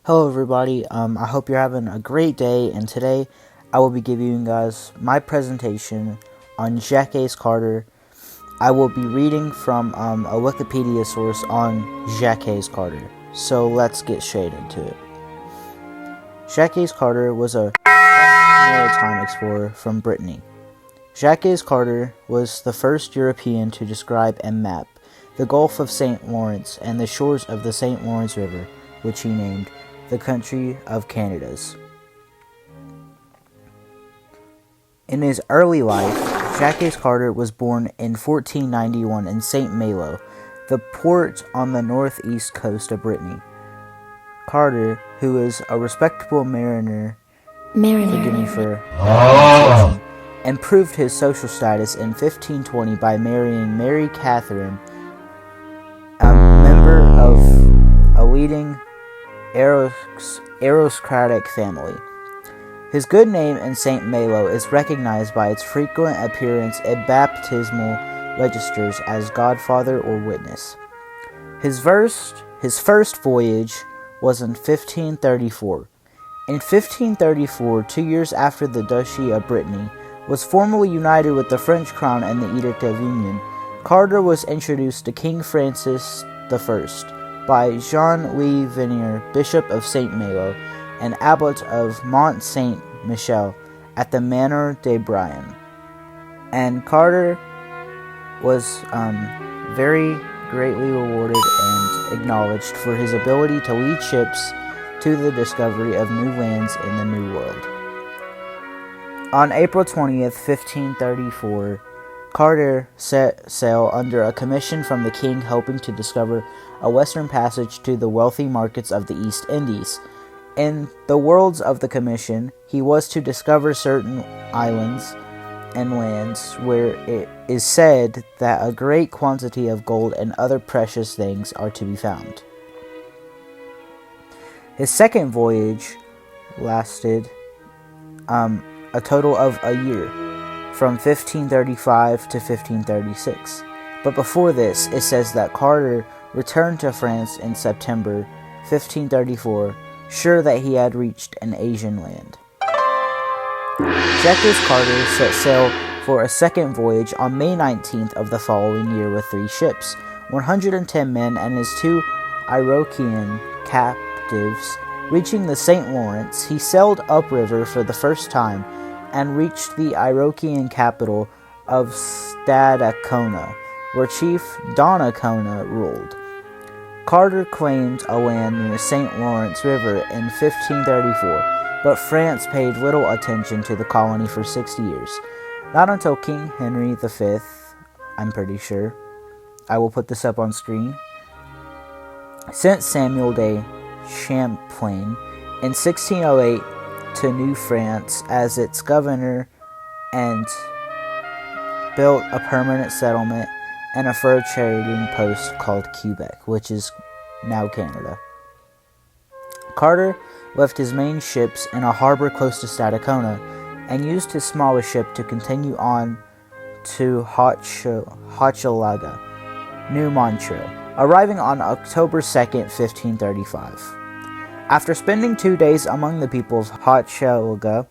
Hello everybody, I hope you're having a great day, and today I will be giving you guys my presentation on Jacques Cartier. I will be reading from a Wikipedia source on Jacques Cartier, so let's get straight into it. Jacques Cartier was a maritime explorer from Brittany. Jacques Cartier was the first European to describe and map the Gulf of St. Lawrence and the shores of the St. Lawrence River, which he named the country of Canadas. In his early life, Jacques Cartier was born in 1491 in St. Malo, the port on the northeast coast of Brittany. Cartier, who was a respectable mariner, improved his social status in 1520 by marrying Mary Catherine, a member of a leading aristocratic family. His good name in St. Malo is recognized by its frequent appearance in baptismal registers as godfather or witness. His first voyage was in 1534. In 1534, 2 years after the Duchy of Brittany was formally united with the French crown and the Edict of Union, Cartier was introduced to King Francis I by Jean-Louis Venier, Bishop of St. Malo and Abbot of Mont Saint-Michel at the Manor de Brian. And Cartier was very greatly rewarded and acknowledged for his ability to lead ships to the discovery of new lands in the New World. On April 20th, 1534, Cartier set sail under a commission from the king hoping to discover a western passage to the wealthy markets of the East Indies. In the words of the commission, he was to discover certain islands and lands where it is said that a great quantity of gold and other precious things are to be found. His second voyage lasted a total of a year, from 1535 to 1536. But before this, it says that Cartier returned to France in September 1534, sure that he had reached an Asian land. Jacques Cartier set sail for a second voyage on May 19th of the following year with 3 ships, 110 men, and his 2 Iroquoian captives. Reaching the St. Lawrence, he sailed upriver for the first time and reached the Iroquoian capital of Stadacona, where Chief Donnacona ruled. Cartier claimed a land near St. Lawrence River in 1534, but France paid little attention to the colony for 60 years. Not until King Henry V, I'm pretty sure, I will put this up on screen, sent Samuel de Champlain in 1608 to New France as its governor and built a permanent settlement and a fur trading post called Quebec, which is now Canada. Cartier left his main ships in a harbor close to Stadacona and used his smallest ship to continue on to Hochelaga, New Montreal, arriving on October 2nd, 1535. After spending 2 days among the people of Hochelaga,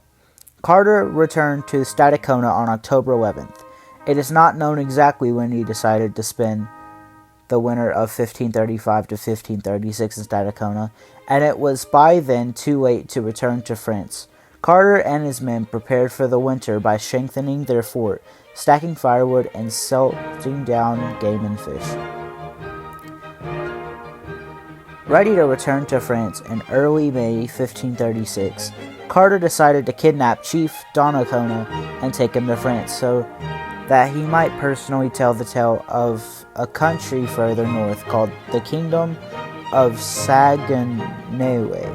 Cartier returned to Stadacona on October 11th. It is not known exactly when he decided to spend the winter of 1535 to 1536 in Stadacona, and it was by then too late to return to France. Cartier and his men prepared for the winter by strengthening their fort, stacking firewood, and salting down game and fish. Ready to return to France in early May 1536, Cartier decided to kidnap Chief Donnacona and take him to France so that he might personally tell the tale of a country further north called the Kingdom of Saguenay,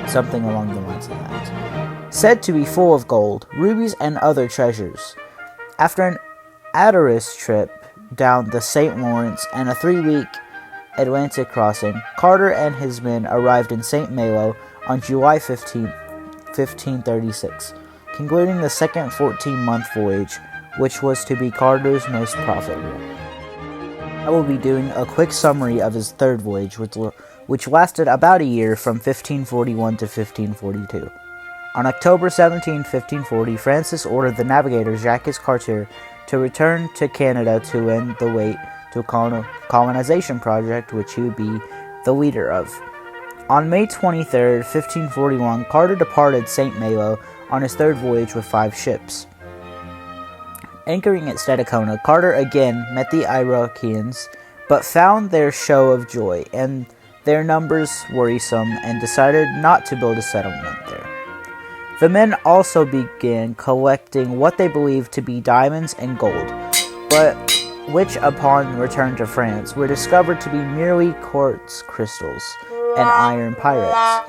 something along the lines of that, said to be full of gold, rubies, and other treasures. After an arduous trip down the St. Lawrence and a 3-week Atlantic crossing, Cartier and his men arrived in St. Malo on July 15, 1536, concluding the second 14-month voyage, which was to be Cartier's most profitable. I will be doing a quick summary of his third voyage, which lasted about a year from 1541 to 1542. On October 17, 1540, Francis ordered the navigator Jacques Cartier to return to Canada to end the wait to a colonization project which he would be the leader of. On May 23, 1541, Carter departed St. Malo on his third voyage with 5 ships. Anchoring at Stadacona, Carter again met the Iroquois, but found their show of joy and their numbers worrisome and decided not to build a settlement there. The men also began collecting what they believed to be diamonds and gold, but which upon return to France were discovered to be merely quartz crystals and iron pyrites,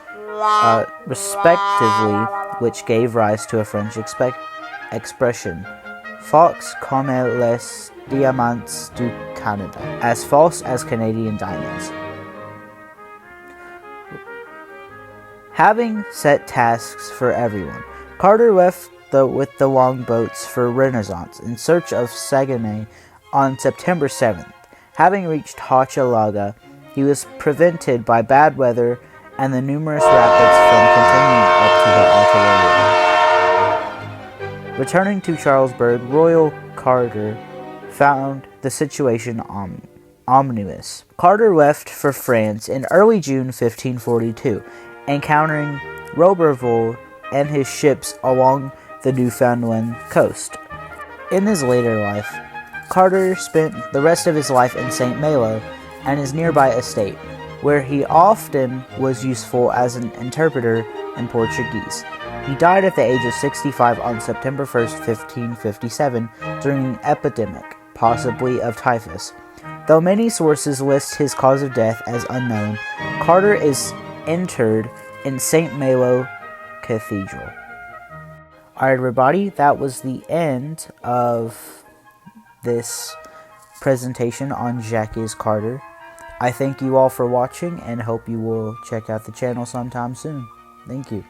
respectively, which gave rise to a French expression, "Faux comme les diamants du Canada," as false as Canadian diamonds. Having set tasks for everyone, Carter left with the longboats for Renaissance in search of Saguenay on September 7th. Having reached Hochelaga, he was prevented by bad weather and the numerous rapids from continuing up to the Ottawa River. Returning to Charlesbourg, Royal Carter found the situation ominous. Carter left for France in early June 1542, encountering Roberval and his ships along the Newfoundland coast. In his later life, Carter spent the rest of his life in St. Malo and his nearby estate, where he often was useful as an interpreter in Portuguese. He died at the age of 65 on September 1st, 1557, during an epidemic, possibly of typhus. Though many sources list his cause of death as unknown, Carter is interred in St. Malo Cathedral. Alright, everybody, that was the end of this presentation on Jacques Carter. I thank you all for watching and hope you will check out the channel sometime soon. Thank you.